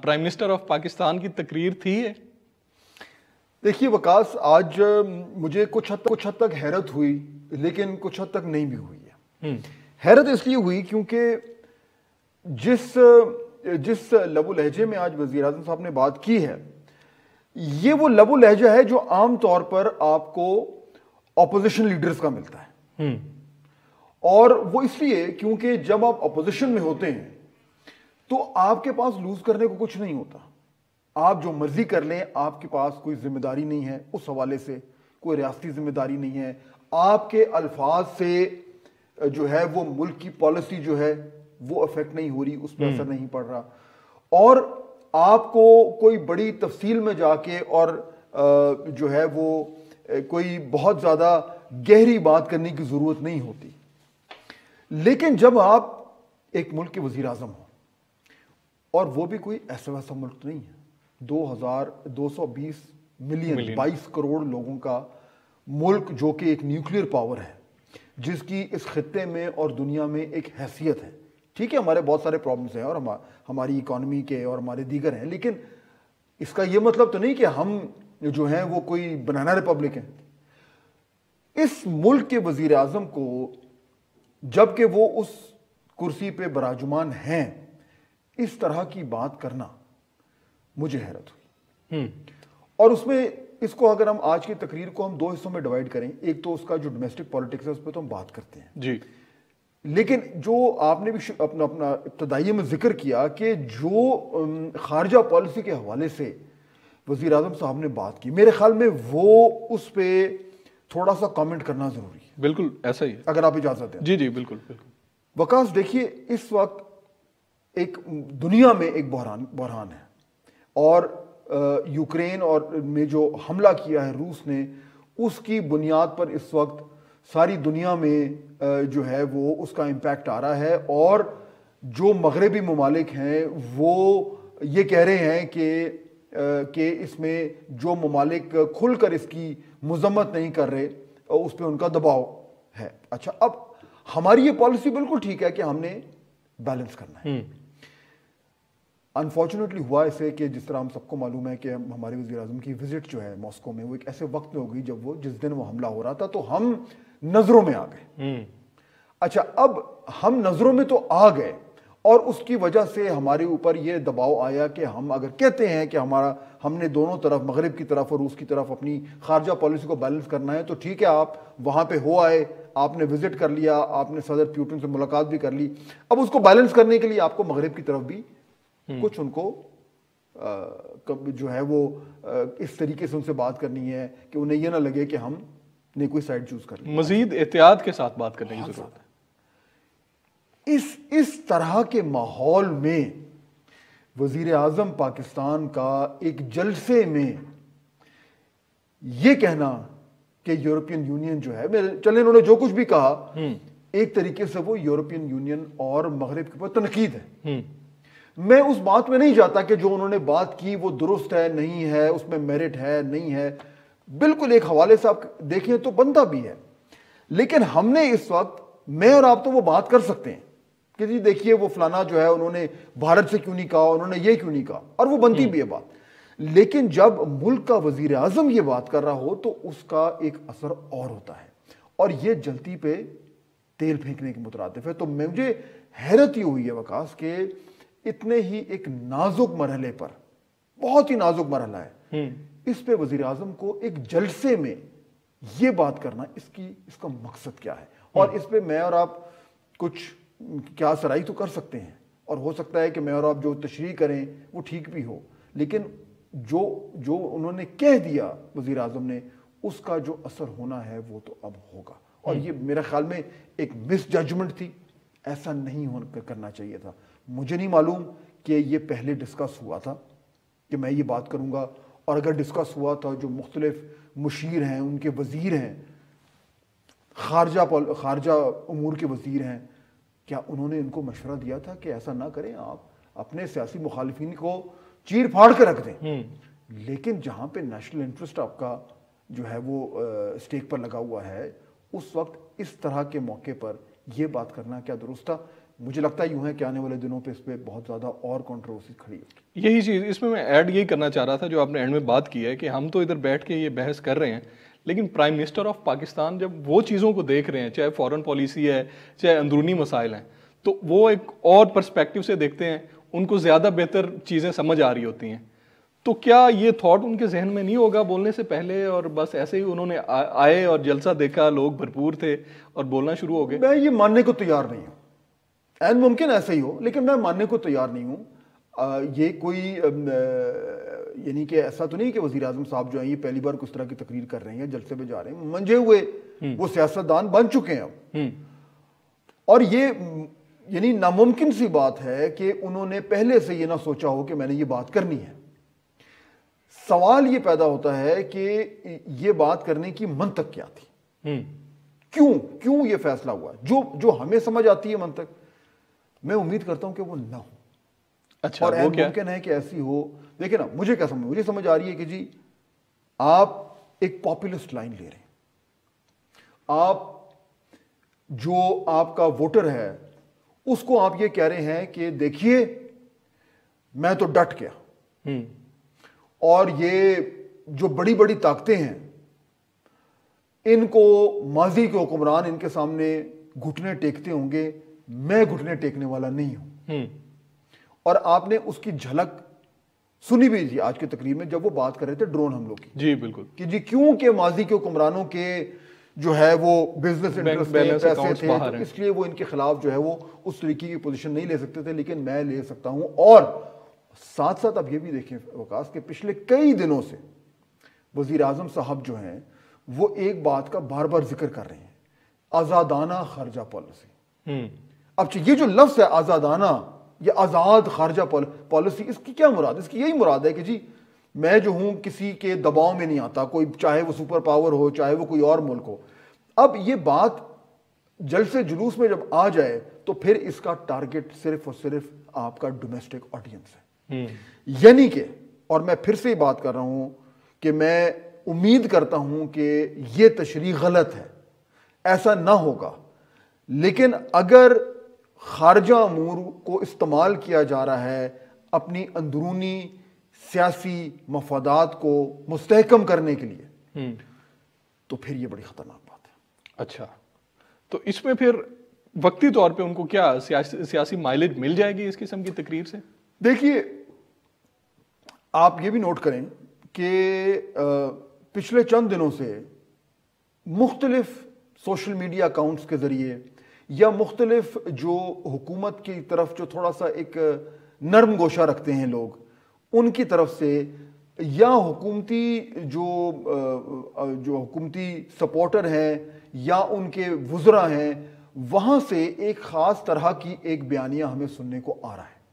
Prime minister of Pakistan کی تقریر تھی ہے؟ دیکھیے وقاص، آج مجھے کچھ حد تک حیرت ہوئی، لیکن کچھ حد تک نہیں بھی ہوئی ہے۔ حیرت اس لیے ہوئی کیونکہ جس لب و لہجے میں آج وزیر اعظم صاحب نے بات کی ہے، یہ وہ لب و لہجہ ہے جو عام طور پر آپ کو اپوزیشن لیڈرز کا ملتا ہے، اور وہ اس لیے کیونکہ جب آپ اپوزیشن میں ہوتے ہیں تو آپ کے پاس لوز کرنے کو کچھ نہیں ہوتا، آپ جو مرضی کر لیں، آپ کے پاس کوئی ذمہ داری نہیں ہے، اس حوالے سے کوئی ریاستی ذمہ داری نہیں ہے، آپ کے الفاظ سے جو ہے وہ ملک کی پالیسی جو ہے وہ افیکٹ نہیں ہو رہی، اس پہ اثر نہیں پڑ رہا، اور آپ کو کوئی بڑی تفصیل میں جا کے اور جو ہے وہ کوئی بہت زیادہ گہری بات کرنے کی ضرورت نہیں ہوتی۔ لیکن جب آپ ایک ملک کے وزیر اعظم ہوں، اور وہ بھی کوئی ایسا ویسا ملک نہیں ہے، 2220 ملین 22 کروڑ لوگوں کا ملک، جو کہ ایک نیوکلیر پاور ہے، جس کی اس خطے میں اور دنیا میں ایک حیثیت ہے۔ ٹھیک ہے، ہمارے بہت سارے پرابلمز ہیں اور ہماری اکانومی کے اور ہمارے دیگر ہیں، لیکن اس کا یہ مطلب تو نہیں کہ ہم جو ہیں وہ کوئی بنانا ریپبلک ہیں۔ اس ملک کے وزیر اعظم کو جب کہ وہ اس کرسی پہ براجمان ہیں، اس طرح کی بات کرنا مجھے حیرت ہوئی۔ اور اس کو اگر ہم آج کی تقریر کو ہم دو حصوں میں ڈیوائیڈ کریں، ایک تو اس کا جو ڈومیسٹک پالیٹکس ہے اس پہ تو ہم بات کرتے ہیں جی، لیکن جو آپ نے بھی اپنا ابتدائی میں ذکر کیا کہ جو خارجہ پالیسی کے حوالے سے وزیر اعظم صاحب نے بات کی، میرے خیال میں وہ اس پہ تھوڑا سا کامنٹ کرنا ضروری ہے۔ بالکل ایسا ہی ہے، اگر آپ اجازت دیں۔ جی جی بالکل بالکل۔ وقاص دیکھیے، اس وقت ایک دنیا میں ایک بحران ہے، اور یوکرین اور میں جو حملہ کیا ہے روس نے، اس کی بنیاد پر اس وقت ساری دنیا میں جو ہے وہ اس کا امپیکٹ آ رہا ہے، اور جو مغربی ممالک ہیں وہ یہ کہہ رہے ہیں کہ اس میں جو ممالک کھل کر اس کی مذمت نہیں کر رہے، اس پہ ان کا دباؤ ہے۔ اچھا، اب ہماری یہ پالیسی بالکل ٹھیک ہے کہ ہم نے بیلنس کرنا ہے۔ انفارچونیٹلی ہوا ایسے کہ جس طرح ہم سب کو معلوم ہے کہ ہمارے وزیر اعظم کی وزٹ جو ہے ماسکو میں، وہ ایک ایسے وقت میں ہو گئی جس دن وہ حملہ ہو رہا تھا، تو ہم نظروں میں آ گئے۔ اچھا، اب ہم نظروں میں تو آ گئے، اور اس کی وجہ سے ہمارے اوپر یہ دباؤ آیا کہ ہم اگر کہتے ہیں کہ ہم نے دونوں طرف، مغرب کی طرف اور روس کی طرف، اپنی خارجہ پالیسی کو بیلنس کرنا ہے، تو ٹھیک ہے، آپ وہاں پہ ہو آئے، آپ نے وزٹ کر لیا، آپ نے صدر پیوٹن سے ملاقات بھی کر لی، اب اس کو بیلنس کرنے کے لیے آپ کو مغرب کی طرف بھی کچھ ان کو جو ہے وہ اس طریقے سے ان سے بات کرنی ہے کہ انہیں یہ نہ لگے کہ ہم نے کوئی سائڈ چوز کر لی۔ مزید احتیاط کے ساتھ بات کرنے کی ضرورت ہے۔ اس طرح کے ماحول میں وزیر اعظم پاکستان کا ایک جلسے میں یہ کہنا کہ یورپین یونین جو ہے، چلے انہوں نے جو کچھ بھی کہا، ایک طریقے سے وہ یورپین یونین اور مغرب کے اوپر تنقید ہے۔ میں اس بات میں نہیں جاتا کہ جو انہوں نے بات کی وہ درست ہے نہیں ہے، اس میں میرٹ ہے نہیں ہے، بالکل ایک حوالے سے آپ دیکھیں تو بنتا بھی ہے، لیکن ہم نے اس وقت، میں اور آپ تو وہ بات کر سکتے ہیں کہ جی دیکھیے وہ فلانا جو ہے انہوں نے بھارت سے کیوں نہیں کہا، انہوں نے یہ کیوں نہیں کہا، اور وہ بنتی بھی ہے بات، لیکن جب ملک کا وزیر اعظم یہ بات کر رہا ہو تو اس کا ایک اثر اور ہوتا ہے، اور یہ جلتی پہ تیل پھینکنے کے مترادف ہے۔ تو مجھے حیرت یہ ہوئی ہے وقاص کہ اتنے ہی ایک نازک مرحلے پر، بہت ہی نازک مرحلہ ہے، اس پہ وزیر اعظم کو ایک جلسے میں یہ بات کرنا، اس کا مقصد کیا ہے؟ اور اس پہ میں اور آپ کچھ کیا سرائی تو کر سکتے ہیں، اور ہو سکتا ہے کہ میں اور آپ جو تشریح کریں وہ ٹھیک بھی ہو، لیکن جو انہوں نے کہہ دیا وزیر اعظم نے، اس کا جو اثر ہونا ہے وہ تو اب ہوگا، اور یہ میرے خیال میں ایک مس ججمنٹ تھی، ایسا نہیں کرنا چاہیے تھا۔ مجھے نہیں معلوم کہ یہ پہلے ڈسکس ہوا تھا کہ میں یہ بات کروں گا، اور اگر ڈسکس ہوا تھا جو مختلف مشیر ہیں، ان کے وزیر ہیں، خارجہ امور کے وزیر ہیں، کیا انہوں نے ان کو مشورہ دیا تھا کہ ایسا نہ کریں، آپ اپنے سیاسی مخالفین کو چیر پھاڑ کے رکھ دیں، لیکن جہاں پہ نیشنل انٹرسٹ آپ کا جو ہے وہ اسٹیک پر لگا ہوا ہے، اس وقت اس طرح کے موقع پر یہ بات کرنا کیا درست تھا؟ مجھے لگتا ہے یوں ہے کہ آنے والے دنوں پہ اس پہ بہت زیادہ اور کنٹروورسی کھڑی ہوگی. یہی چیز اس میں ایڈ یہی کرنا چاہ رہا تھا جو آپ نے اینڈ میں بات کی ہے کہ ہم تو ادھر بیٹھ کے یہ بحث کر رہے ہیں لیکن پرائم منسٹر آف پاکستان جب وہ چیزوں کو دیکھ رہے ہیں چاہے فورن پالیسی ہے چاہے اندرونی مسائل ہیں تو وہ ایک اور پرسپیکٹو سے دیکھتے ہیں, ان کو زیادہ بہتر چیزیں سمجھ آ رہی ہوتی ہیں. تو کیا یہ تھاٹ ان کے ذہن میں نہیں ہوگا بولنے سے پہلے اور بس ایسے ہی انہوں نے آئے اور جلسہ دیکھا, لوگ بھرپور تھے اور بولنا شروع ہو گئے؟ میں یہ ماننے کو تیار نہیں ہوں, این ممکن ایسا ہی ہو لیکن میں ماننے کو تیار نہیں ہوں. یہ کوئی یعنی کہ ایسا تو نہیں کہ وزیر اعظم صاحب جو ہیں یہ پہلی بار کس طرح کی تقریر کر رہے ہیں, جلسے پہ جا رہے ہیں, منجھے ہوئے وہ سیاستدان بن چکے ہیں اب. اور یہ یعنی ناممکن سی بات ہے کہ انہوں نے پہلے سے یہ نہ سوچا ہو کہ میں نے یہ بات کرنی ہے. سوال یہ پیدا ہوتا ہے کہ یہ بات کرنے کی منطق کیا تھی, کیوں یہ فیصلہ ہوا جو ہمیں سمجھ آتی ہے منطق, میں امید کرتا ہوں کہ وہ نہ ہو. اچھا, اور ممکن ہے کہ ایسی ہو. دیکھیں نا, مجھے سمجھ آ رہی ہے کہ جی آپ ایک پاپولسٹ لائن لے رہے ہیں, آپ جو آپ کا ووٹر ہے اس کو آپ یہ کہہ رہے ہیں کہ دیکھیے میں تو ڈٹ گیا, اور یہ جو بڑی بڑی طاقتیں ہیں ان کو ماضی کے حکمران ان کے سامنے گھٹنے ٹیکتے ہوں گے, میں گھٹنے ٹیکنے والا نہیں ہوں. اور آپ نے اس کی جھلک سنی بھی تھی آج کی تقریر میں جب وہ بات کر رہے تھے ڈرون حملوں کی. جی بالکل, کہ جی کیوں کہ ماضی کے حکمرانوں کے جو ہے وہ بزنس انٹرسٹ تھے, پیسے تھے, تو اس لیے وہ ان کے خلاف جو ہے وہ اس طریقے کی پوزیشن نہیں لے سکتے تھے, لیکن میں لے سکتا ہوں. اور ساتھ ساتھ اب یہ بھی دیکھیں وقاص کہ پچھلے کئی دنوں سے وزیر اعظم صاحب جو ہیں وہ ایک بات کا بار بار ذکر کر رہے ہیں, آزادانہ خارجہ پالیسی. اب یہ جو لفظ ہے آزادانہ یا آزاد خارجہ پالیسی, اس کی کیا مراد؟ اس کی یہی مراد ہے کہ جی میں جو ہوں کسی کے دباؤ میں نہیں آتا, کوئی چاہے وہ سپر پاور ہو چاہے وہ کوئی اور ملک ہو. اب یہ بات جلسے جلوس میں جب آ جائے تو پھر اس کا ٹارگٹ صرف اور صرف آپ کا ڈومیسٹک آڈینس ہے. یعنی کہ, اور میں پھر سے بات کر رہا ہوں کہ میں امید کرتا ہوں کہ یہ تشریح غلط ہے, ایسا نہ ہوگا, لیکن اگر خارجہ امور کو استعمال کیا جا رہا ہے اپنی اندرونی سیاسی مفادات کو مستحکم کرنے کے لیے تو پھر یہ بڑی خطرناک بات ہے. اچھا, تو اس میں پھر وقتی طور پہ ان کو کیا سیاسی مائلیج مل جائے گی اس قسم کی تقریر سے؟ دیکھیے آپ یہ بھی نوٹ کریں کہ پچھلے چند دنوں سے مختلف سوشل میڈیا اکاؤنٹس کے ذریعے یا مختلف جو حکومت کی طرف جو تھوڑا سا ایک نرم گوشہ رکھتے ہیں لوگ, ان کی طرف سے یا حکومتی جو حکومتی سپورٹر ہیں یا ان کے وزراء ہیں, وہاں سے ایک خاص طرح کی ایک بیانیہ ہمیں سننے کو آ رہا ہے.